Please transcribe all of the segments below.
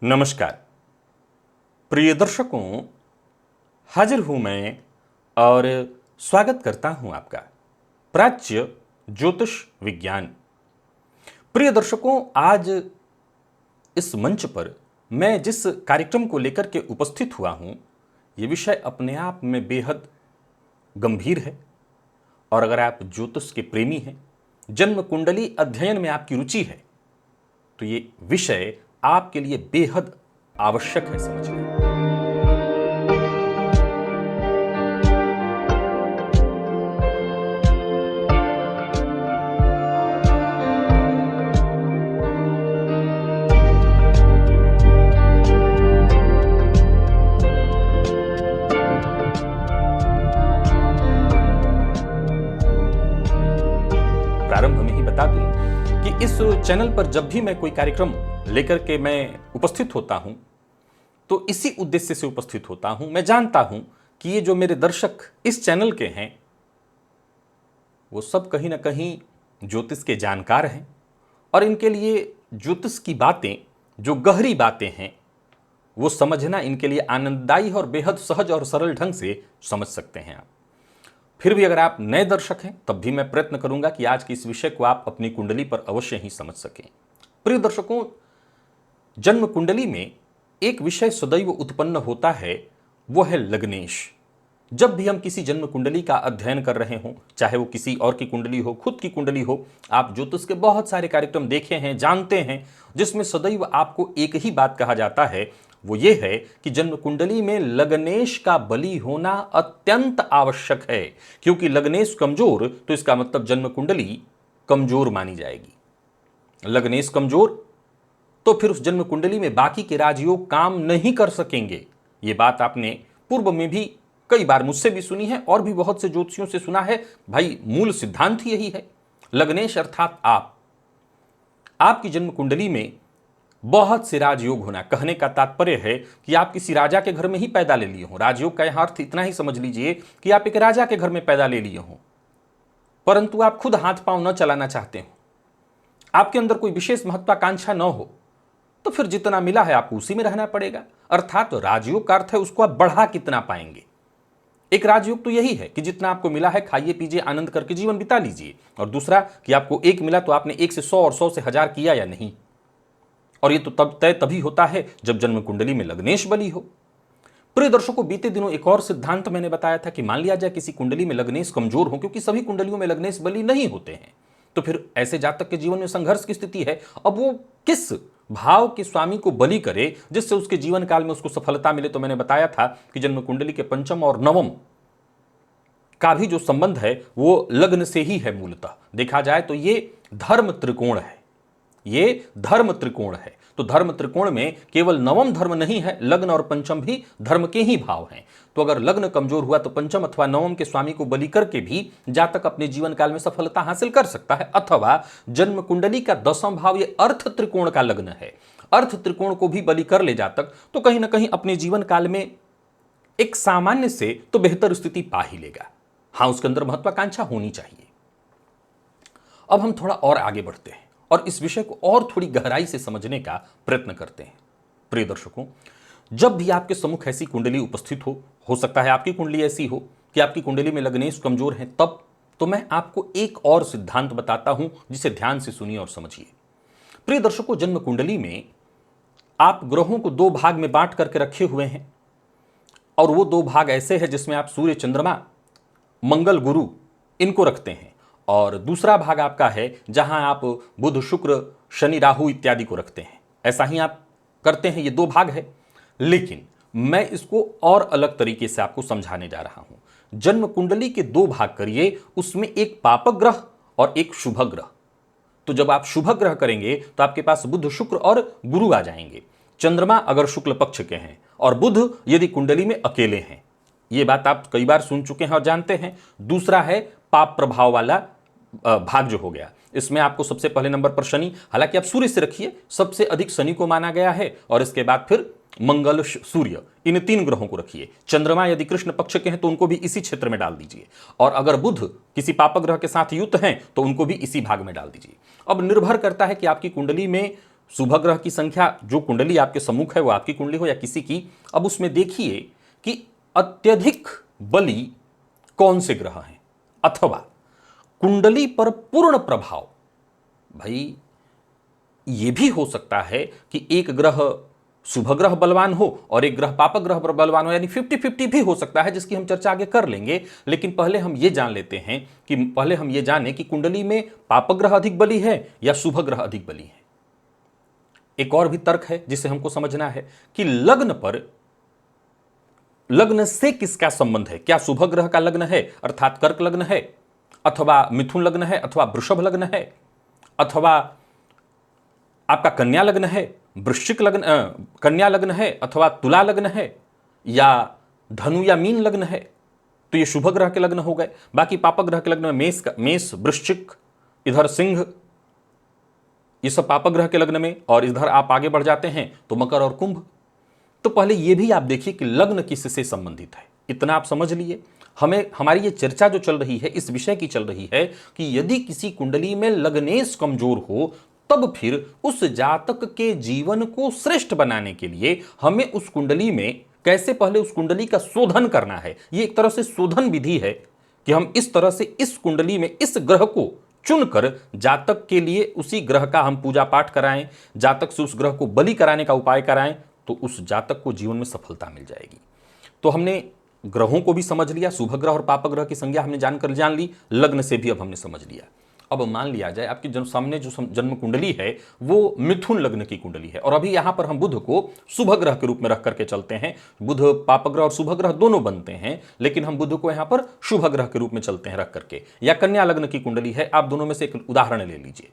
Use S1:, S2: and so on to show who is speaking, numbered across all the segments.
S1: नमस्कार प्रिय दर्शकों, हाजिर हूं मैं और स्वागत करता हूं आपका प्राच्य ज्योतिष विज्ञान। प्रिय दर्शकों, आज इस मंच पर मैं जिस कार्यक्रम को लेकर के उपस्थित हुआ हूं, ये विषय अपने आप में बेहद गंभीर है। और अगर आप ज्योतिष के प्रेमी हैं, जन्म कुंडली अध्ययन में आपकी रुचि है, तो ये विषय आपके लिए बेहद आवश्यक है समझना। प्रारंभ में ही बता दूं कि इस चैनल पर जब भी मैं कोई कार्यक्रम लेकर के मैं उपस्थित होता हूं, तो इसी उद्देश्य से उपस्थित होता हूं। मैं जानता हूं कि ये जो मेरे दर्शक इस चैनल के हैं, वो सब कहीं ना कहीं ज्योतिष के जानकार हैं और इनके लिए ज्योतिष की बातें, जो गहरी बातें हैं, वो समझना इनके लिए आनंददायी और बेहद सहज और सरल ढंग से समझ सकते हैं आप। फिर भी अगर आप नए दर्शक हैं, तब भी मैं प्रयत्न करूंगा कि आज के इस विषय को आप अपनी कुंडली पर अवश्य ही समझ सकें। प्रिय दर्शकों, जन्म कुंडली में एक विषय सदैव उत्पन्न होता है, वो है लग्नेश। जब भी हम किसी जन्म कुंडली का अध्ययन कर रहे हों, चाहे वो किसी और की कुंडली हो, खुद की कुंडली हो, आप ज्योतिष के बहुत सारे कार्यक्रम देखे हैं, जानते हैं, जिसमें सदैव आपको एक ही बात कहा जाता है, वो ये है कि जन्म कुंडली में लग्नेश का बली होना अत्यंत आवश्यक है। क्योंकि लग्नेश कमजोर, तो इसका मतलब जन्म कुंडली कमजोर मानी जाएगी। लग्नेश कमजोर तो फिर उस जन्म कुंडली में बाकी के राजयोग काम नहीं कर सकेंगे। ये बात आपने पूर्व में भी कई बार मुझसे भी सुनी है और भी बहुत से ज्योतिषियों से सुना है। भाई, मूल सिद्धांत ही यही है। लग्नेश अर्थात आपकी जन्म कुंडली में बहुत से राजयोग होना। कहने का तात्पर्य है कि आप किसी राजा के घर में ही पैदा ले लिए हो। राजयोग का यह अर्थ इतना ही समझ लीजिए कि आप एक राजा के घर में पैदा ले लिए हो, परंतु आप खुद हाथ पांव न चलाना चाहते हो, आपके अंदर कोई विशेष महत्वाकांक्षा न हो, तो फिर जितना मिला है आपको उसी में रहना पड़ेगा। अर्थात राजयोग का अर्थ है उसको आप बढ़ा कितना पाएंगे। एक राजयोग तो यही है कि जितना आपको मिला है खाइए पीजिए आनंद करके जीवन बिता लीजिए, और दूसरा कि आपको एक मिला तो आपने 1 से 100 और 100 से 1000 किया या नहीं। और ये तो तब तय तभी होता है जब जन्म कुंडली में लग्नेश बली हो। प्रिय दर्शकों, बीते दिनों एक और सिद्धांत मैंने बताया था कि मान लिया जाए किसी कुंडली में लग्नेश कमजोर हो, क्योंकि सभी कुंडलियों में लग्नेश बली नहीं होते हैं, तो फिर ऐसे जातक के जीवन में संघर्ष की स्थिति है। अब वो किस भाव के स्वामी को बलि करे जिससे उसके जीवन काल में उसको सफलता मिले। तो मैंने बताया था कि जन्म कुंडली के पंचम और नवम का भी जो संबंध है वो लग्न से ही है। मूलतः देखा जाए तो ये धर्म त्रिकोण है। ये धर्म त्रिकोण है। तो धर्म त्रिकोण में केवल नवम धर्म नहीं है, लग्न और पंचम भी धर्म के ही भाव हैं। तो अगर लग्न कमजोर हुआ तो पंचम अथवा नवम के स्वामी को बलि करके भी जातक अपने जीवन काल में सफलता हासिल कर सकता है। अथवा जन्म कुंडली का 10वां भाव ये अर्थ त्रिकोण का लग्न है, अर्थ त्रिकोण को भी बलि कर ले जातक, तो कहीं ना कहीं अपने जीवन काल में एक सामान्य से तो बेहतर स्थिति पा ही लेगा। हाँ, उसके अंदर महत्वाकांक्षा होनी चाहिए। अब हम थोड़ा और आगे बढ़ते हैं और इस विषय को और थोड़ी गहराई से समझने का प्रयत्न करते हैं। प्रिय दर्शकों, जब भी आपके सम्मुख ऐसी कुंडली उपस्थित हो सकता है आपकी कुंडली ऐसी हो कि आपकी कुंडली में लग्नेश कमजोर है, तब तो मैं आपको एक और सिद्धांत बताता हूं जिसे ध्यान से सुनिए और समझिए। प्रिय दर्शकों, जन्म कुंडली में आप ग्रहों को 2 भाग में बांट करके रखे हुए हैं, और वो 2 भाग ऐसे हैं जिसमें आप सूर्य चंद्रमा मंगल गुरु इनको रखते हैं, और दूसरा भाग आपका है जहां आप बुध शुक्र शनि राहु इत्यादि को रखते हैं। ऐसा ही आप करते हैं। ये 2 भाग है, लेकिन मैं इसको और अलग तरीके से आपको समझाने जा रहा हूं। जन्म कुंडली के 2 भाग करिए, उसमें एक पापक ग्रह और एक शुभ ग्रह। तो जब आप शुभ ग्रह करेंगे तो आपके पास बुध शुक्र और गुरु आ जाएंगे। चंद्रमा अगर शुक्ल पक्ष के हैं और बुध यदि कुंडली में अकेले हैं। ये बात आप कई बार सुन चुके हैं और जानते हैं। दूसरा है पाप प्रभाव वाला भाग जो हो गया, इसमें आपको सबसे पहले नंबर पर शनि, हालांकि आप सूर्य से रखिए, सबसे अधिक शनि को माना गया है, और इसके बाद फिर मंगल सूर्य, इन 3 ग्रहों को रखिए। चंद्रमा यदि कृष्ण पक्ष के हैं तो उनको भी इसी क्षेत्र में डाल दीजिए, और अगर बुध किसी पापक ग्रह के साथ युक्त हैं तो उनको भी इसी भाग में डाल दीजिए। अब निर्भर करता है कि आपकी कुंडली में शुभ ग्रह की संख्या, जो कुंडली आपके सम्मुख है वो आपकी कुंडली हो या किसी की, अब उसमें देखिए कि अत्यधिक बली कौन से ग्रह हैं, अथवा कुंडली पर पूर्ण प्रभाव। भाई ये भी हो सकता है कि एक ग्रह शुभ ग्रह बलवान हो और एक ग्रह पापक ग्रह बलवान हो, यानी 50-50 भी हो सकता है, जिसकी हम चर्चा आगे कर लेंगे। लेकिन पहले हम ये जान लेते हैं कि पहले हम ये जानें कि कुंडली में पापक ग्रह अधिक बली है या शुभ ग्रह अधिक बली है। एक और भी तर्क है जिसे हमको समझना है कि लग्न पर, लग्न से किसका संबंध है। क्या शुभ ग्रह का लग्न है अर्थात कर्क लग्न है, अथवा मिथुन लग्न है, अथवा वृषभ लग्न है, अथवा आपका कन्या लग्न है, वृश्चिक लग्न, कन्या लग्न है, अथवा तुला लग्न है, या धनु या मीन लग्न है, तो ये शुभ ग्रह के लग्न हो गए। बाकी पापक ग्रह के लग्न में मेष, वृश्चिक, इधर सिंह, ये सब पापक ग्रह के लग्न में, और इधर आप आगे बढ़ जाते हैं तो मकर और कुंभ। तो पहले ये भी आप देखिए कि लग्न किससे संबंधित है। इतना आप समझ लिए। हमें, हमारी ये चर्चा जो चल रही है इस विषय की चल रही है कि यदि किसी कुंडली में लग्नेश कमजोर हो, तब फिर उस जातक के जीवन को श्रेष्ठ बनाने के लिए हमें उस कुंडली में कैसे पहले उस कुंडली का शोधन करना है। ये एक तरह से शोधन विधि है कि हम इस तरह से इस कुंडली में इस ग्रह को चुनकर जातक के लिए उसी ग्रह का हम पूजा पाठ कराएं, जातक से उस ग्रह को बलि कराने का उपाय कराएं, तो उस जातक को जीवन में सफलता मिल जाएगी। तो हमने ग्रहों को भी समझ लिया, शुभ ग्रह और पापक ग्रह की संज्ञा हमने जान ली, लग्न से भी अब हमने समझ लिया। अब मान लिया जाए आपकी सामने जो जन्म कुंडली है वो मिथुन लग्न की कुंडली है, और अभी यहां पर हम बुध को शुभ ग्रह के रूप में रख करके चलते हैं। बुध पापक ग्रह और शुभ ग्रह दोनों बनते हैं, लेकिन हम बुध को यहां पर शुभ ग्रह के रूप में चलते हैं रख करके। या कन्या लग्न की कुंडली है, आप दोनों में से एक उदाहरण ले लीजिए।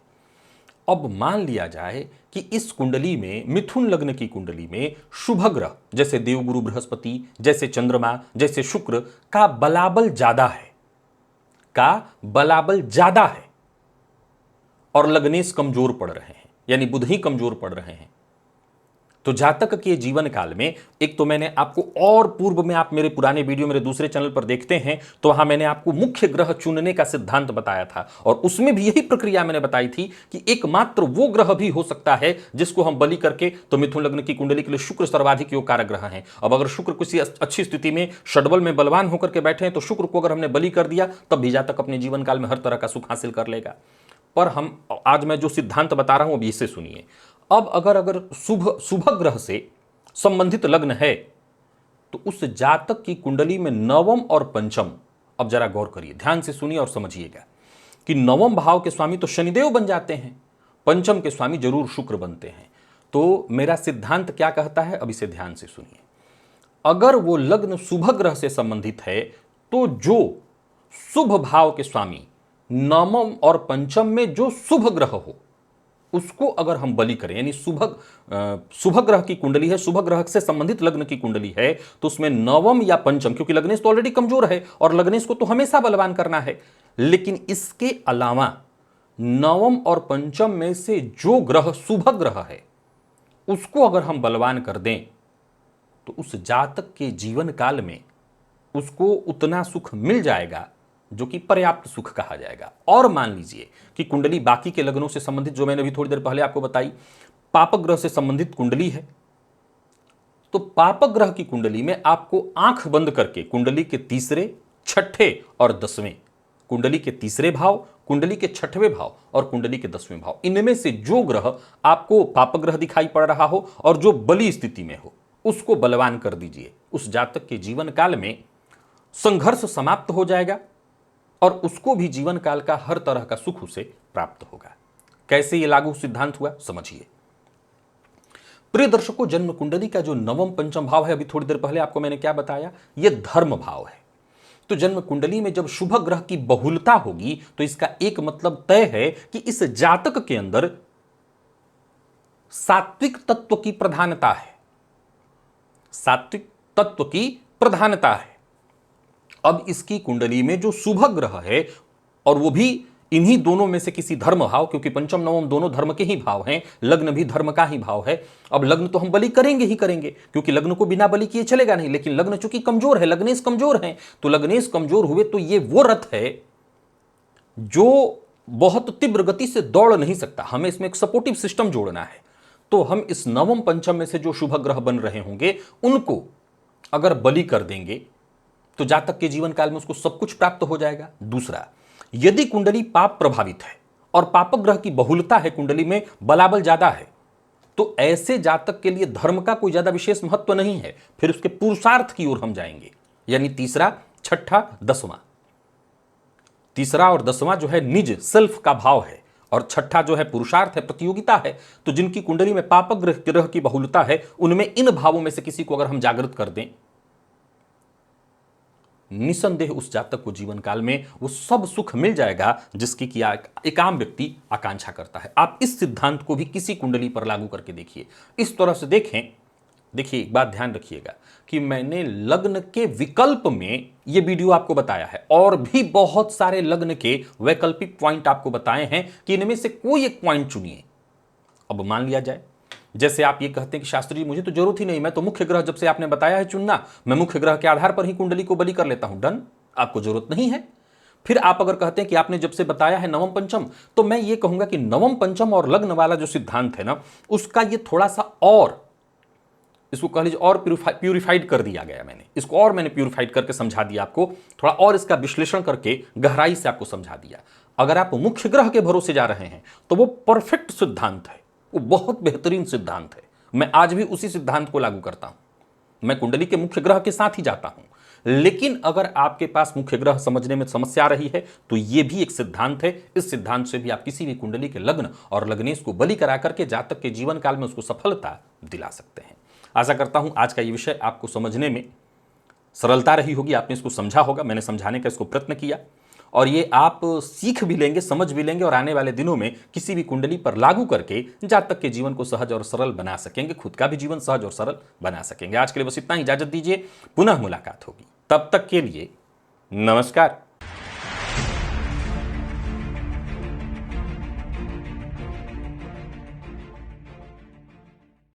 S1: अब मान लिया जाए कि इस कुंडली में, मिथुन लग्न की कुंडली में शुभ ग्रह जैसे देवगुरु बृहस्पति, जैसे चंद्रमा, जैसे शुक्र का बलाबल ज्यादा है, और लग्नेश कमजोर पड़ रहे हैं, यानी बुध ही कमजोर पड़ रहे हैं, तो जातक के जीवन काल में, एक तो मैंने आपको, और पूर्व में आप मेरे पुराने वीडियो मेरे दूसरे चैनल पर देखते हैं तो वहां मैंने आपको मुख्य ग्रह चुनने का सिद्धांत बताया था, और उसमें भी यही प्रक्रिया मैंने बताई थी कि एकमात्र वो ग्रह भी हो सकता है जिसको हम बलि करके, तो मिथुन लग्न की कुंडली के लिए शुक्र सर्वाधिक योग कारक ग्रह है। अब अगर शुक्र किसी अच्छी स्थिति में षडबल में बलवान होकर के बैठे हैं, तो शुक्र को अगर हमने बलि कर दिया तब भी जातक अपने जीवन काल में हर तरह का सुख हासिल कर लेगा। पर हम आज मैं जो सिद्धांत बता रहा हूं अब इसे सुनिए। अब अगर शुभ ग्रह से संबंधित लग्न है, तो उस जातक की कुंडली में नवम और पंचम, अब जरा गौर करिए, ध्यान से सुनिए और समझिएगा कि नवम भाव के स्वामी तो शनिदेव बन जाते हैं, पंचम के स्वामी जरूर शुक्र बनते हैं। तो मेरा सिद्धांत क्या कहता है, अब इसे ध्यान से सुनिए। अगर वो लग्न शुभ ग्रह से संबंधित है, तो जो शुभ भाव के स्वामी नवम और पंचम में जो शुभ ग्रह हो, उसको अगर हम बलि करें, यानी शुभ ग्रह की कुंडली है, शुभ ग्रह से संबंधित लग्न की कुंडली है, तो उसमें नवम या पंचम, क्योंकि लग्नेश तो ऑलरेडी कमजोर है और लग्नेश को तो हमेशा बलवान करना है, लेकिन इसके अलावा नवम और पंचम में से जो ग्रह शुभ ग्रह है उसको अगर हम बलवान कर दें, तो उस जातक के जीवन काल में उसको उतना सुख मिल जाएगा जो कि पर्याप्त सुख कहा जाएगा। और मान लीजिए कि कुंडली बाकी के लग्नों से संबंधित, जो मैंने अभी थोड़ी देर पहले आपको बताई, पापक ग्रह से संबंधित कुंडली है, तो पापक ग्रह की कुंडली में आपको आंख बंद करके कुंडली के तीसरे, छठे और 10वें, कुंडली के तीसरे भाव, कुंडली के छठवें भाव और कुंडली के 10वें भाव, इनमें से जो ग्रह आपको पापक ग्रह दिखाई पड़ रहा हो और जो बली स्थिति में हो, उसको बलवान कर दीजिए। उस जातक के जीवन काल में संघर्ष समाप्त हो जाएगा और उसको भी जीवन काल का हर तरह का सुख उसे प्राप्त होगा। कैसे ये लागू सिद्धांत हुआ, समझिए। प्रिय दर्शकों, जन्म कुंडली का जो नवम पंचम भाव है, अभी थोड़ी देर पहले आपको मैंने क्या बताया, ये धर्म भाव है। तो जन्म कुंडली में जब शुभ ग्रह की बहुलता होगी, तो इसका एक मतलब तय है कि इस जातक के अंदर सात्विक तत्व की प्रधानता है, सात्विक तत्व की प्रधानता है। अब इसकी कुंडली में जो शुभ ग्रह है, और वो भी इन्हीं दोनों में से किसी धर्म भाव, क्योंकि पंचम नवम दोनों धर्म के ही भाव हैं, लग्न भी धर्म का ही भाव है। अब लग्न तो हम बलि करेंगे ही करेंगे, क्योंकि लग्न को बिना बलि किए चलेगा नहीं, लेकिन लग्न चूंकि कमजोर है, लग्नेश कमजोर है, तो लग्नेश कमजोर हुए तो ये वो रथ है जो बहुत तीव्र गति से दौड़ नहीं सकता। हमें इसमें एक सपोर्टिव सिस्टम जोड़ना है। तो हम इस नवम पंचम में से जो शुभ ग्रह बन रहे होंगे उनको अगर बलि कर देंगे तो जातक के जीवन काल में उसको सब कुछ प्राप्त हो जाएगा। दूसरा, यदि कुंडली पाप प्रभावित है और पाप ग्रह की बहुलता है, कुंडली में बलाबल ज्यादा है, तो ऐसे जातक के लिए धर्म का कोई ज्यादा विशेष महत्व नहीं है, फिर उसके पुरुषार्थ की ओर हम जाएंगे। यानी तीसरा, छठा, दसवां। तीसरा और दसवां जो है निज सेल्फ का भाव है, और छठा जो है पुरुषार्थ है, प्रतियोगिता है। तो जिनकी कुंडली में पाप ग्रह की बहुलता है, उनमें इन भावों में से किसी को अगर हम जागृत कर दें, निसंदेह उस जातक को जीवन काल में वो सब सुख मिल जाएगा जिसकी कि एक आम व्यक्ति आकांक्षा करता है। आप इस सिद्धांत को भी किसी कुंडली पर लागू करके देखिए, इस तरह से देखें। देखिए, एक बात ध्यान रखिएगा कि मैंने लग्न के विकल्प में ये वीडियो आपको बताया है, और भी बहुत सारे लग्न के वैकल्पिक पॉइंट आपको बताए हैं कि इनमें से कोई एक पॉइंट चुनिए। अब मान लिया जाए, जैसे आप ये कहते हैं कि शास्त्री जी मुझे तो जरूरत ही नहीं, मैं तो मुख्य ग्रह जब से आपने बताया है चुनना, मैं मुख्य ग्रह के आधार पर ही कुंडली को बलि कर लेता हूं। डन, आपको जरूरत नहीं है। फिर आप अगर कहते हैं कि आपने जब से बताया है नवम पंचम, तो मैं ये कहूंगा कि नवम पंचम और लग्न वाला जो सिद्धांत है ना, उसका ये थोड़ा सा और, इसको कह लीजिए और प्यूरिफाइड कर दिया गया। मैंने प्यूरिफाइड करके समझा दिया आपको, थोड़ा और इसका विश्लेषण करके गहराई से आपको समझा दिया। अगर आप मुख्य ग्रह के भरोसे जा रहे हैं तो वो परफेक्ट सिद्धांत है, वो बहुत बेहतरीन सिद्धांत है। मैं आज भी उसी सिद्धांत को लागू करता हूं, मैं कुंडली के मुख्य ग्रह के साथ ही जाता हूं। लेकिन अगर आपके पास मुख्य ग्रह समझने में समस्या आ रही है तो यह भी एक सिद्धांत है। इस सिद्धांत से भी आप किसी भी कुंडली के लग्न और लग्नेश को बलि करा करके जातक के जीवन काल में उसको सफलता दिला सकते हैं। आशा करता हूं आज का ये विषय आपको समझने में सरलता रही होगी, आपने इसको समझा होगा, मैंने समझाने का इसको प्रयत्न किया, और ये आप सीख भी लेंगे, समझ भी लेंगे, और आने वाले दिनों में किसी भी कुंडली पर लागू करके जातक के जीवन को सहज और सरल बना सकेंगे, खुद का भी जीवन सहज और सरल बना सकेंगे। आज के लिए बस इतना ही, इजाजत दीजिए, पुनः मुलाकात होगी। तब तक के लिए नमस्कार।